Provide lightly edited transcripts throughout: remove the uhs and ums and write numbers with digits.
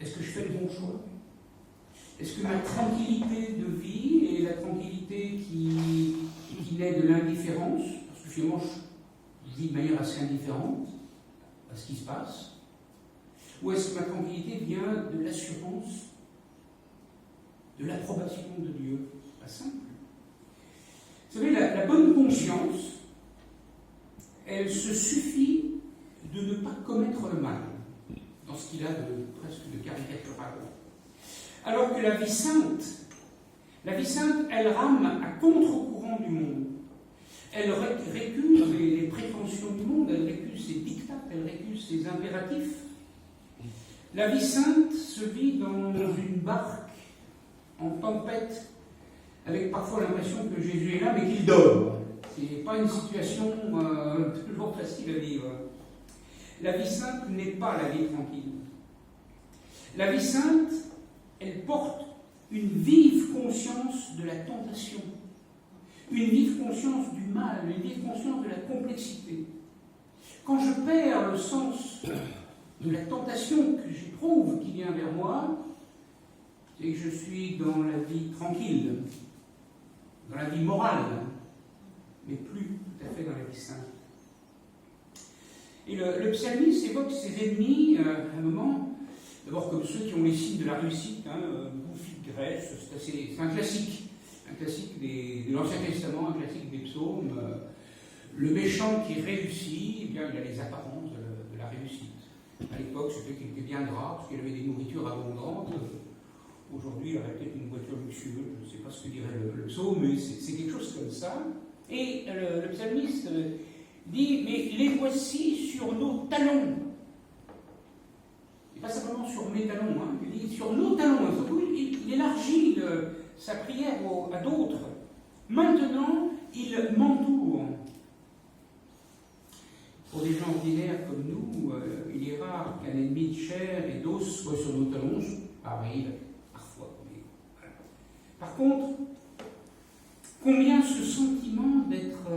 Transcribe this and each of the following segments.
Est-ce que je fais le bon choix? Est-ce que ma tranquillité de vie et la tranquillité qui naît de l'indifférence, parce que finalement je vis de manière assez indifférente à ce qui se passe, ou est-ce que ma tranquillité vient de l'assurance, de l'approbation de Dieu? Pas simple. Vous savez, la bonne conscience, elle se suffit de ne pas commettre le mal, dans ce qu'il a de presque de caricatural. Alors que la vie sainte, elle rame à contre-courant du monde. Elle récuse les prétentions du monde, elle récuse ses dictats, elle récuse ses impératifs. La vie sainte se vit dans une barque en tempête, avec parfois l'impression que Jésus est là, mais qu'il dort. Ce n'est pas une situation toujours facile à vivre. La vie sainte n'est pas la vie tranquille. La vie sainte, elle porte une vive conscience de la tentation, une vive conscience du mal, une vive conscience de la complexité. Quand je perds le sens de la tentation que j'éprouve qui vient vers moi, c'est que je suis dans la vie tranquille, dans la vie morale, mais plus tout à fait dans la vie sainte. Et le psalmiste évoque ses ennemis à un moment, d'abord comme ceux qui ont les signes de la réussite, bouffie de graisse, c'est un classique de l'Ancien Testament, un classique des psaumes. Le méchant qui réussit, eh bien, il a les apparences de la réussite. À l'époque, c'était qu'il était bien gras, parce qu'il avait des nourritures abondantes. Aujourd'hui, il aurait peut-être une voiture luxueuse, je ne sais pas ce que dirait le psaume, mais c'est quelque chose comme ça. Et le psalmiste dit, mais les voici sur nos talons. Et pas simplement sur mes talons, il dit sur nos talons. Il élargit sa prière à d'autres. Maintenant, il m'entoure. Pour des gens ordinaires comme nous, il est rare qu'un ennemi de chair et d'os soit sur nos talons. Ça arrive parfois. Mais voilà. Par contre, combien ce sentiment d'être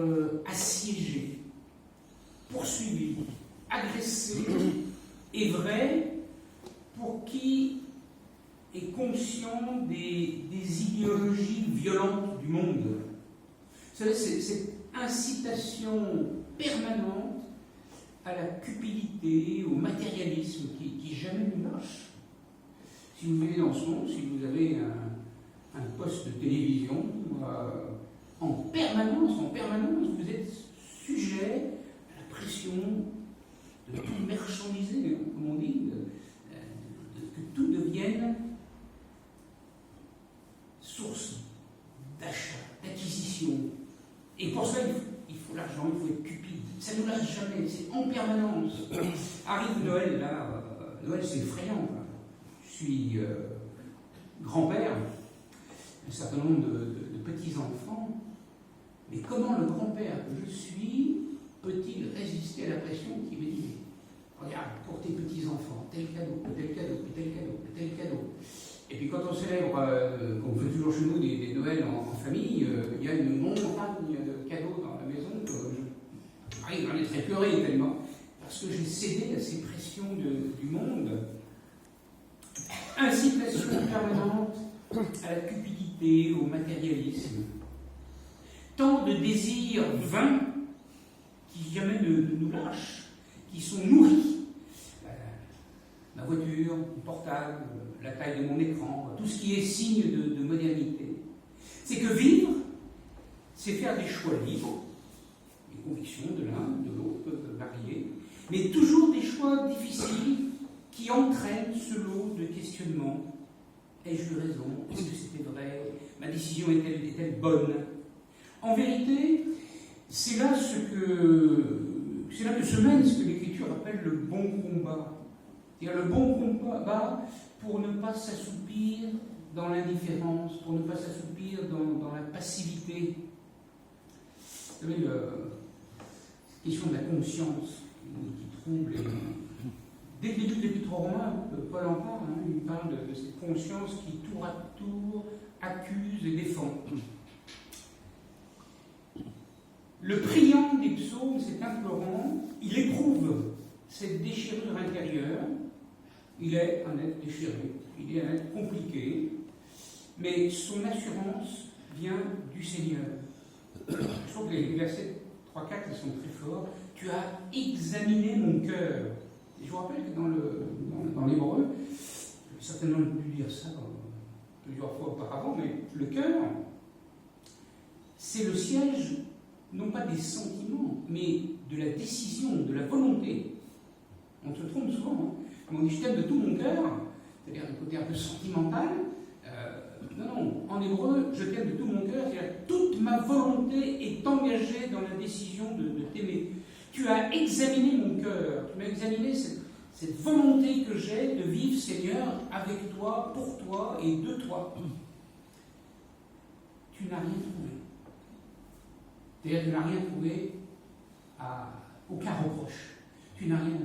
assiégé, poursuivi, agressé est vrai pour qui est conscient des idéologies violentes du monde. Vous savez, cette incitation permanente à la cupidité, au matérialisme qui jamais nous lâche. Si vous vivez dans ce monde, si vous avez un poste de télévision, en permanence, vous êtes sujet à la pression de tout marchandiser, comme on dit, que tout devienne source d'achat, d'acquisition. Et pour ça, il faut l'argent, il faut être cupide. Ça ne nous lâche jamais, c'est en permanence. Arrive Noël, là, Noël c'est effrayant. Je suis grand-père, un certain nombre de petits-enfants, mais comment le grand-père que je suis peut-il résister à la pression qui me dit regarde, pour tes petits-enfants, tel cadeau, tel cadeau, tel cadeau, tel cadeau. Et puis quand on célèbre, comme on fait toujours chez nous, des Noëls en famille, il y a une montagne de cadeaux dans la maison. J'arrive à être éploré tellement, parce que j'ai cédé à ces pressions du monde. Incitation permanente à la cupidité, au matérialisme. Tant de désirs vains qui jamais ne nous lâchent, qui sont nourris. Ma voiture, mon portable, la taille de mon écran, tout ce qui est signe de modernité. C'est que vivre, c'est faire des choix libres. Les convictions de l'un, de l'autre peuvent varier, mais toujours des choix difficiles qui entraînent ce lot de questionnements. Ai-je eu raison? Est-ce que c'était vrai? Ma décision est-elle bonne? En vérité, c'est là que se mène ce que l'Écriture appelle le bon combat. C'est-à-dire le bon combat pour ne pas s'assoupir dans l'indifférence, pour ne pas s'assoupir dans la passivité. Vous savez, la question de la conscience qui trouble. Dès le début de l'Épître aux Romains, Paul en parle, il parle de cette conscience qui tour à tour accuse et défend. Le priant des psaumes, cet implorant, il éprouve cette déchirure intérieure Il est un être déchiré, il est un être compliqué, mais son assurance vient du Seigneur. Je trouve que les versets 3-4 ils sont très forts. Tu as examiné mon cœur. Et je vous rappelle que dans l'hébreu, j'ai certainement dû lire ça plusieurs fois auparavant, mais le cœur, c'est le siège, non pas des sentiments, mais de la décision, de la volonté. On se trompe souvent. Hein. Comme on dit, je t'aime de tout mon cœur, c'est-à-dire du côté un peu sentimental. Non, en hébreu, je t'aime de tout mon cœur, c'est-à-dire toute ma volonté est engagée dans la décision de t'aimer. Tu as examiné mon cœur, tu m'as examiné cette volonté que j'ai de vivre, Seigneur, avec toi, pour toi et de toi. Tu n'as rien trouvé. C'est-à-dire que tu n'as rien trouvé à aucun reproche. Tu n'as rien,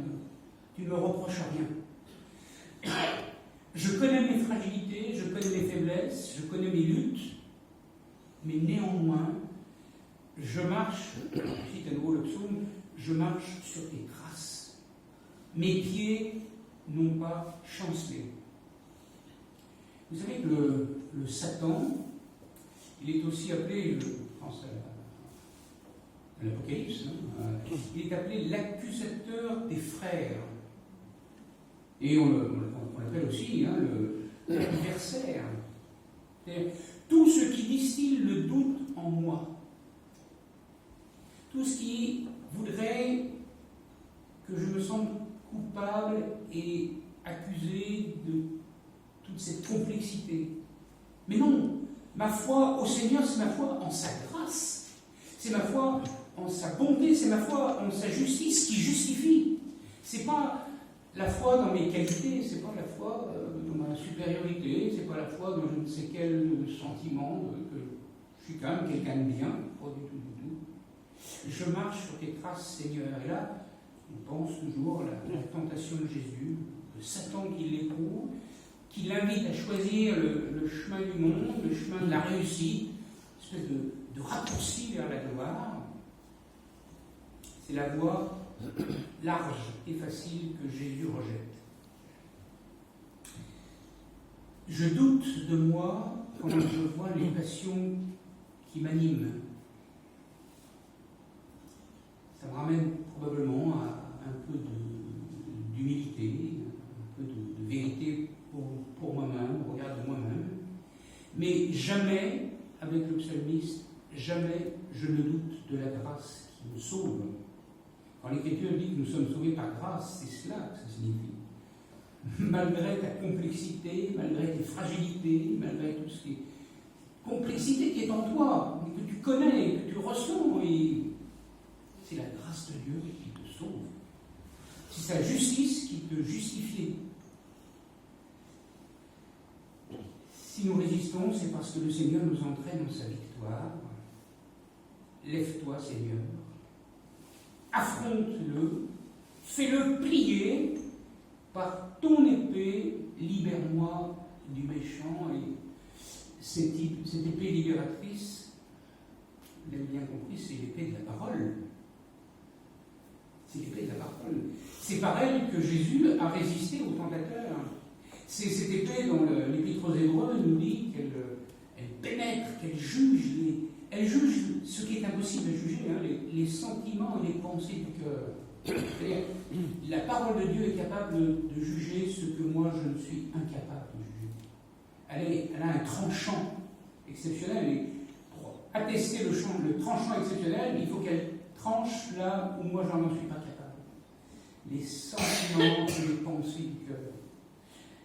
tu ne me reproches rien. Je connais mes fragilités, je connais mes faiblesses, je connais mes luttes, mais néanmoins, je marche, je cite à nouveau le psaume, je marche sur tes traces. Mes pieds n'ont pas chancelé. Vous savez que le Satan, il est aussi appelé, je pense à l'Apocalypse, il est appelé l'accusateur des frères. Et on l'appelle aussi l'adversaire. Tout ce qui distille le doute en moi, tout ce qui voudrait que je me sente coupable et accusé de toute cette complexité. Mais non, ma foi au Seigneur, c'est ma foi en sa grâce, c'est ma foi en sa bonté, c'est ma foi en sa justice qui justifie. C'est pas la foi dans mes qualités, c'est pas la foi dans ma supériorité, c'est pas la foi dans je ne sais quel sentiment que je suis quand même quelqu'un de bien, pas du tout, du tout. Je marche sur tes traces, Seigneur. Et là, on pense toujours à la tentation de Jésus, de Satan qui l'éprouve, qui l'invite à choisir le chemin du monde, le chemin de la réussite, une espèce de raccourci vers la gloire. C'est la voie large et facile que Jésus rejette. Je doute de moi quand je vois les passions qui m'animent. Ça me ramène probablement à un peu d'humilité, un peu de vérité pour moi-même, au regard de moi-même. Mais jamais, avec le psalmiste, jamais je ne doute de la grâce qui me sauve. Quand l'Écriture dit que nous sommes sauvés par grâce, c'est cela que ça signifie. Malgré ta complexité, malgré tes fragilités, malgré tout ce qui est complexité qui est en toi, que tu connais, que tu ressens, et c'est la grâce de Dieu qui te sauve. C'est sa justice qui te justifie. Si nous résistons, c'est parce que le Seigneur nous entraîne dans sa victoire. Lève-toi, Seigneur. Affronte-le, fais-le plier par ton épée, libère-moi du méchant. Et cette épée libératrice, vous l'avez bien compris, c'est l'épée de la parole. C'est l'épée de la parole. C'est par elle que Jésus a résisté aux tentateurs. C'est cette épée dont l'Épître aux Hébreux nous dit qu'elle pénètre, qu'elle juge elle juge ce qui est impossible à juger, les sentiments et les pensées du cœur. C'est-à-dire, la parole de Dieu est capable de juger ce que moi je ne suis incapable de juger. Elle a un tranchant exceptionnel, et pour attester le tranchant exceptionnel, il faut qu'elle tranche là où moi je n'en suis pas capable. Les sentiments et les pensées du cœur.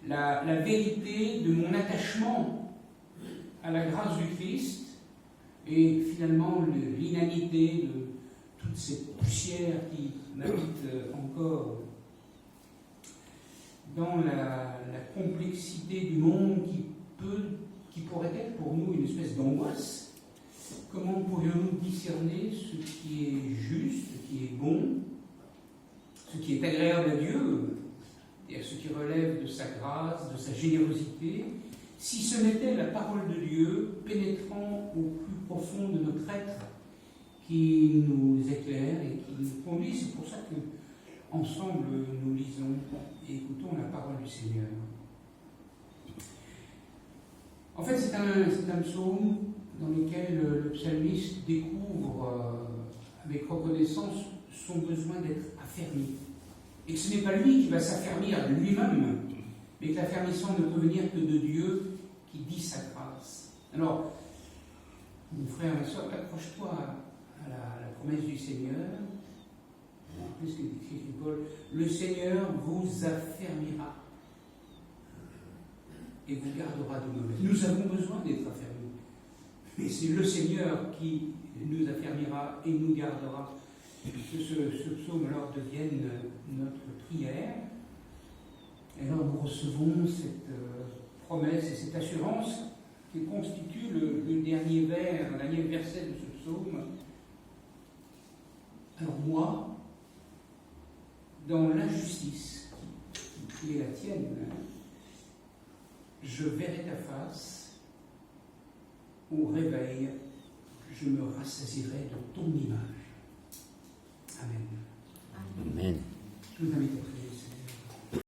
La vérité de mon attachement à la grâce du Christ, et finalement l'inanité de toute cette poussière qui m'habite encore dans la complexité du monde qui pourrait être pour nous une espèce d'angoisse. Comment pourrions-nous discerner ce qui est juste, ce qui est bon, ce qui est agréable à Dieu, et à ce qui relève de sa grâce, de sa générosité, si ce n'était la parole de Dieu pénétrant au plus profond de notre être qui nous éclaire et qui nous conduit? C'est pour ça que, ensemble, nous lisons et écoutons la parole du Seigneur. En fait, c'est un psaume dans lequel le psalmiste découvre avec reconnaissance son besoin d'être affermi. Et que ce n'est pas lui qui va s'affermir lui-même, mais que l'affermissement ne peut venir que de Dieu qui dit sa grâce. Alors, mon frère, ma soeur, accroche-toi à la promesse du Seigneur. Qu'est-ce que dit Paul ? Le Seigneur vous affermira et vous gardera de mauvais. Nous avons besoin d'être affermis. Mais c'est le Seigneur qui nous affermira et nous gardera. Que ce psaume alors devienne notre prière. Et alors nous recevons cette promesse et cette assurance qui constitue le dernier verset de ce psaume. Alors moi, dans l'injustice qui est la tienne, je verrai ta face, au réveil, je me rassasierai de ton image. Amen. Amen. Je vous invite à prier.